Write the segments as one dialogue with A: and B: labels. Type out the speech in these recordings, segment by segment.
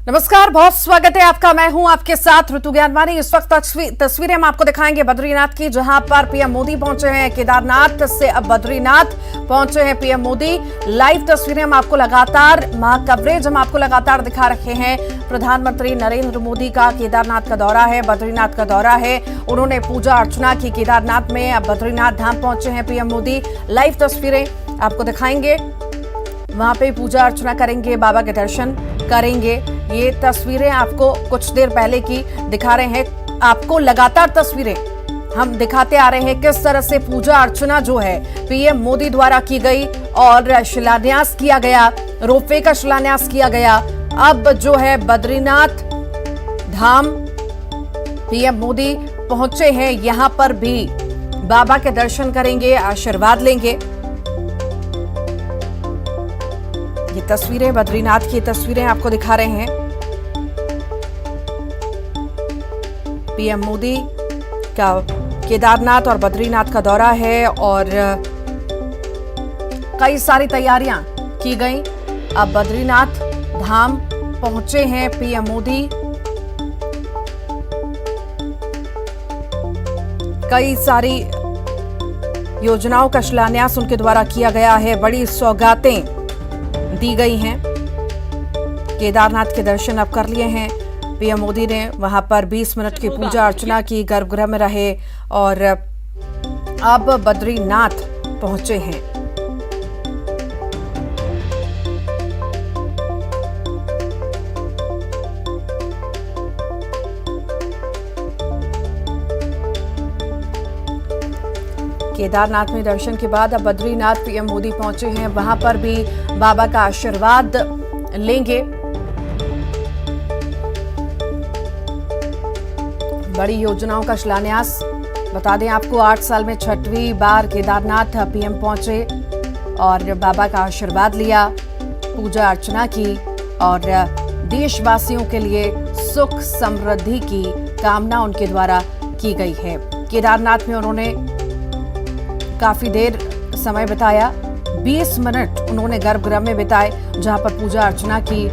A: नमस्कार, बहुत स्वागत है आपका। मैं हूं आपके साथ ऋतु ज्ञानवानी। इस वक्त तस्वीरें हम आपको दिखाएंगे बद्रीनाथ की, जहां पर पीएम मोदी पहुंचे हैं। केदारनाथ से अब बद्रीनाथ पहुंचे हैं पीएम मोदी। लाइव तस्वीरें हम आपको लगातार, कवरेज हम आपको लगातार दिखा रहे हैं। प्रधानमंत्री नरेंद्र मोदी का केदारनाथ का दौरा है, बद्रीनाथ का दौरा है। उन्होंने पूजा अर्चना की केदारनाथ में, अब बद्रीनाथ धाम पहुंचे हैं पीएम मोदी। लाइव तस्वीरें आपको दिखाएंगे, वहां पे पूजा अर्चना करेंगे, बाबा के दर्शन करेंगे। ये तस्वीरें आपको कुछ देर पहले की दिखा रहे हैं। आपको लगातार तस्वीरें हम दिखाते आ रहे हैं किस तरह से पूजा अर्चना जो है पीएम मोदी द्वारा की गई और शिलान्यास किया गया, रोपवे का शिलान्यास किया गया। अब जो है बद्रीनाथ धाम पीएम मोदी पहुंचे हैं, यहां पर भी बाबा के दर्शन करेंगे, आशीर्वाद लेंगे। ये तस्वीरें बद्रीनाथ की तस्वीरें आपको दिखा रहे हैं। पीएम मोदी का केदारनाथ और बद्रीनाथ का दौरा है और कई सारी तैयारियां की गई। अब बद्रीनाथ धाम पहुंचे हैं पीएम मोदी। कई सारी योजनाओं का शिलान्यास उनके द्वारा किया गया है, बड़ी सौगातें दी गई हैं। केदारनाथ के दर्शन अब कर लिए हैं पीएम मोदी ने। वहां पर 20 मिनट की पूजा अर्चना की, गर्भगृह में रहे और अब बद्रीनाथ पहुंचे हैं। केदारनाथ में दर्शन के बाद अब बद्रीनाथ पीएम मोदी पहुंचे हैं। वहां पर भी बाबा का आशीर्वाद लेंगे। बड़ी योजनाओं का शिलान्यास, बता दें आपको 8 साल में 6वीं बार केदारनाथ पीएम पहुंचे और बाबा का आशीर्वाद लिया, पूजा अर्चना की और देशवासियों के लिए सुख समृद्धि की कामना उनके द्वारा की गई है। केदारनाथ में उन्होंने काफी देर समय बिताया, 20 मिनट उन्होंने गर्भगृह में बिताए, जहां पर पूजा अर्चना की।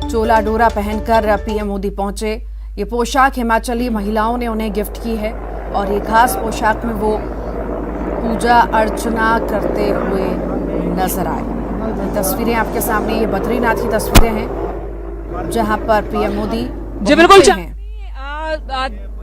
A: चोला डोरा पहनकर पीएम मोदी पहुंचे। ये पोशाक हिमाचली महिलाओं ने उन्हें गिफ्ट की है और ये खास पोशाक में वो पूजा अर्चना करते हुए नजर आए। तस्वीरें आपके सामने, ये बद्रीनाथ की तस्वीरें हैं जहां पर पीएम मोदी
B: जी बिल्कुल हैं।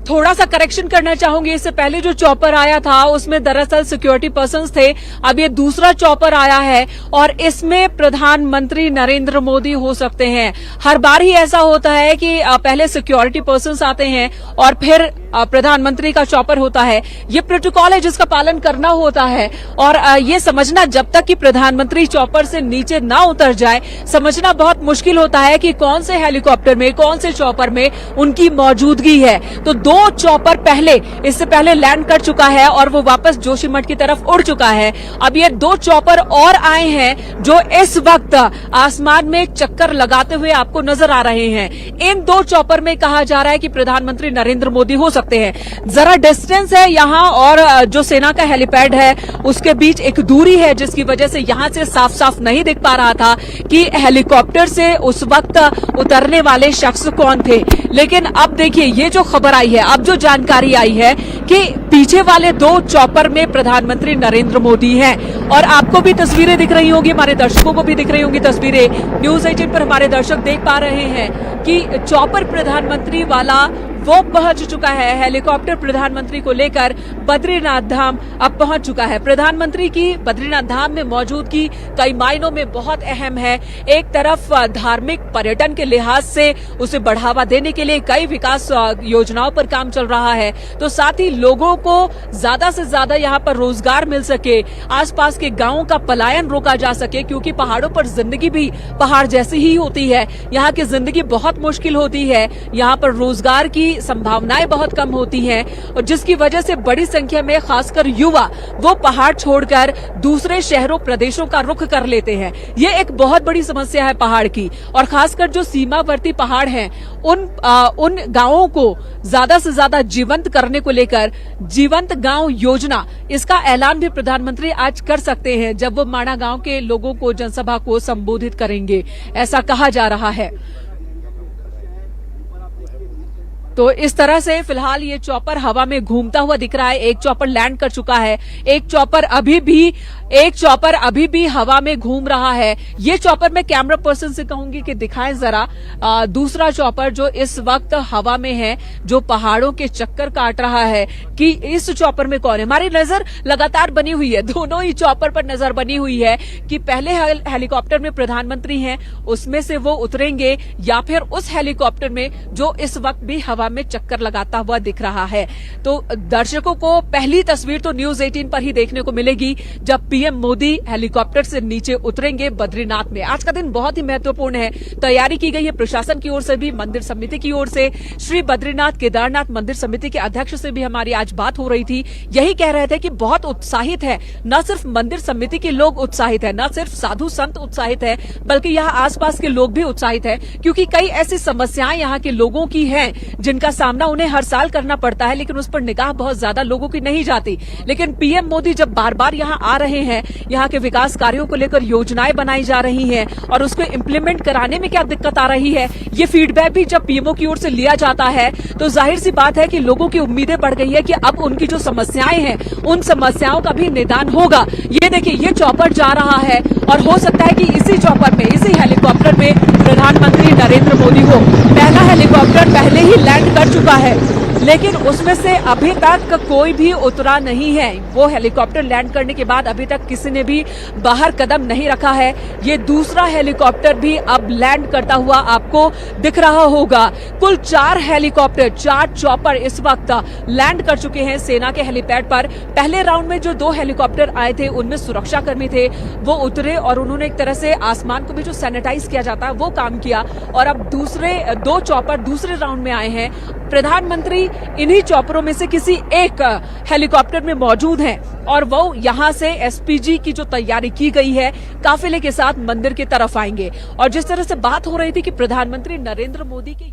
B: थोड़ा सा करेक्शन करना चाहूंगी। इससे पहले जो चॉपर आया था उसमें दरअसल सिक्योरिटी पर्सन्स थे। अब ये दूसरा चॉपर आया है और इसमें प्रधानमंत्री नरेंद्र मोदी हो सकते हैं। हर बार ही ऐसा होता है कि पहले सिक्योरिटी पर्सन्स आते हैं और फिर प्रधानमंत्री का चॉपर होता है। ये प्रोटोकॉल है जिसका पालन करना होता है और ये समझना, जब तक कि प्रधानमंत्री चॉपर से नीचे ना उतर जाए, समझना बहुत मुश्किल होता है कि कौन से हेलीकॉप्टर में, कौन से चॉपर में उनकी मौजूदगी है। तो 2 चॉपर इससे पहले लैंड कर चुका है और वो वापस जोशीमठ की तरफ उड़ चुका है। अब ये 2 चॉपर और आए हैं जो इस वक्त आसमान में चक्कर लगाते हुए आपको नजर आ रहे हैं। इन 2 चॉपर में कहा जा रहा है कि प्रधानमंत्री नरेंद्र मोदी हो सकते हैं। जरा डिस्टेंस है यहाँ और जो सेना का हेलीपैड है उसके बीच एक दूरी है, जिसकी वजह से यहाँ से साफ साफ नहीं दिख पा रहा था कि हेलीकॉप्टर से उस वक्त उतरने वाले शख्स कौन थे। लेकिन अब देखिए, ये जो खबर आई है, अब जो जानकारी आई है कि पीछे वाले 2 चॉपर में प्रधानमंत्री नरेंद्र मोदी हैं और आपको भी तस्वीरें दिख रही होंगी, हमारे दर्शकों को भी दिख रही होंगी तस्वीरें। न्यूज 18 पर हमारे दर्शक देख पा रहे हैं कि चॉपर प्रधानमंत्री वाला वो पहुंच चुका है। हेलीकॉप्टर प्रधानमंत्री को लेकर बद्रीनाथ धाम अब पहुंच चुका है। प्रधानमंत्री की बद्रीनाथ धाम में मौजूदगी कई मायनों में बहुत अहम है। एक तरफ धार्मिक पर्यटन के लिहाज से उसे बढ़ावा देने के लिए कई विकास योजनाओं पर काम चल रहा है, तो साथ ही लोगों को ज्यादा से ज्यादा यहाँ पर रोजगार मिल सके, आसपास के गांवों का पलायन रोका जा सके, क्योंकि पहाड़ों पर जिंदगी भी पहाड़ जैसी ही होती है। यहाँ की जिंदगी बहुत मुश्किल होती है। यहाँ पर रोजगार की की संभावनाएं बहुत कम होती हैं और जिसकी वजह से बड़ी संख्या में खासकर युवा वो पहाड़ छोड़कर दूसरे शहरों प्रदेशों का रुख कर लेते हैं। ये एक बहुत बड़ी समस्या है पहाड़ की, और खासकर जो सीमावर्ती पहाड़ हैं उन गांवों को ज्यादा से ज्यादा जीवंत करने को लेकर जीवंत गांव योजना, इसका ऐलान भी प्रधानमंत्री आज कर सकते हैं जब वो माणा गांव के लोगों को जनसभा को संबोधित करेंगे, ऐसा कहा जा रहा है। तो इस तरह से फिलहाल ये चॉपर हवा में घूमता हुआ दिख रहा है। एक चॉपर लैंड कर चुका है, एक चॉपर अभी भी हवा में घूम रहा है। ये चॉपर मैं कैमरा पर्सन से कहूंगी कि दिखाएं जरा दूसरा चॉपर जो इस वक्त हवा में है, जो पहाड़ों के चक्कर काट रहा है कि इस चॉपर में कौन है। हमारी नजर लगातार बनी हुई है, दोनों ही चॉपर पर नजर बनी हुई है कि पहले हेलीकॉप्टर में प्रधानमंत्री हैं उसमें से वो उतरेंगे या फिर उस हेलीकॉप्टर में जो इस वक्त भी हवा में चक्कर लगाता हुआ दिख रहा है। तो दर्शकों को पहली तस्वीर तो न्यूज 18 पर ही देखने को मिलेगी जब पीएम मोदी हेलीकॉप्टर से नीचे उतरेंगे बद्रीनाथ में। आज का दिन बहुत ही महत्वपूर्ण है, तैयारी की गई है प्रशासन की ओर से भी, मंदिर समिति की ओर से। श्री बद्रीनाथ केदारनाथ मंदिर समिति के अध्यक्ष से भी हमारी आज बात हो रही थी, यही कह रहे थे कि बहुत उत्साहित है, न सिर्फ मंदिर समिति के लोग उत्साहित है, न सिर्फ साधु संत उत्साहित है, बल्कि यहाँ आसपास के लोग भी उत्साहित है, क्योंकि कई ऐसी समस्याएं यहाँ के लोगों की हैं जिनका सामना उन्हें हर साल करना पड़ता है, लेकिन उस पर निगाह बहुत ज्यादा लोगों की नहीं जाती। लेकिन पीएम मोदी जब बार बार यहाँ आ रहे हैं, यहाँ के विकास कार्यों को लेकर योजनाएं बनाई जा रही हैं और उसको इम्प्लीमेंट कराने में क्या दिक्कत आ रही है, ये फीडबैक भी जब पीएमओ की ओर से लिया जाता है तो जाहिर सी बात है कि लोगों की उम्मीदें बढ़ गई है कि अब उनकी जो समस्याएं हैं उन समस्याओं का भी निदान होगा। ये देखिए, ये चॉपर जा रहा है और हो सकता है कि इसी चॉपर में, इसी हेलीकॉप्टर में प्रधानमंत्री नरेंद्र मोदी हो। पहला हेलीकॉप्टर पहले ही लैंड कर चुका है, लेकिन उसमें से अभी तक कोई भी उतरा नहीं है। वो हेलीकॉप्टर लैंड करने के बाद अभी तक किसी ने भी बाहर कदम नहीं रखा है। ये दूसरा हेलीकॉप्टर भी अब लैंड करता हुआ आपको दिख रहा होगा। कुल 4 हेलीकॉप्टर, 4 चॉपर इस वक्त लैंड कर चुके हैं सेना के हेलीपैड पर। पहले राउंड में जो 2 हेलीकॉप्टर आए थे उनमें सुरक्षा कर्मी थे, वो उतरे और उन्होंने एक तरह से आसमान को भी जो सैनिटाइज किया जाता है वो काम किया, और अब दूसरे 2 चॉपर दूसरे राउंड में आए हैं। प्रधानमंत्री इन्हीं चॉपरों में से किसी एक हेलीकॉप्टर में मौजूद हैं और वो यहां से एसपीजी की जो तैयारी की गई है काफिले के साथ मंदिर की तरफ आएंगे। और जिस तरह से बात हो रही थी कि प्रधानमंत्री नरेंद्र मोदी के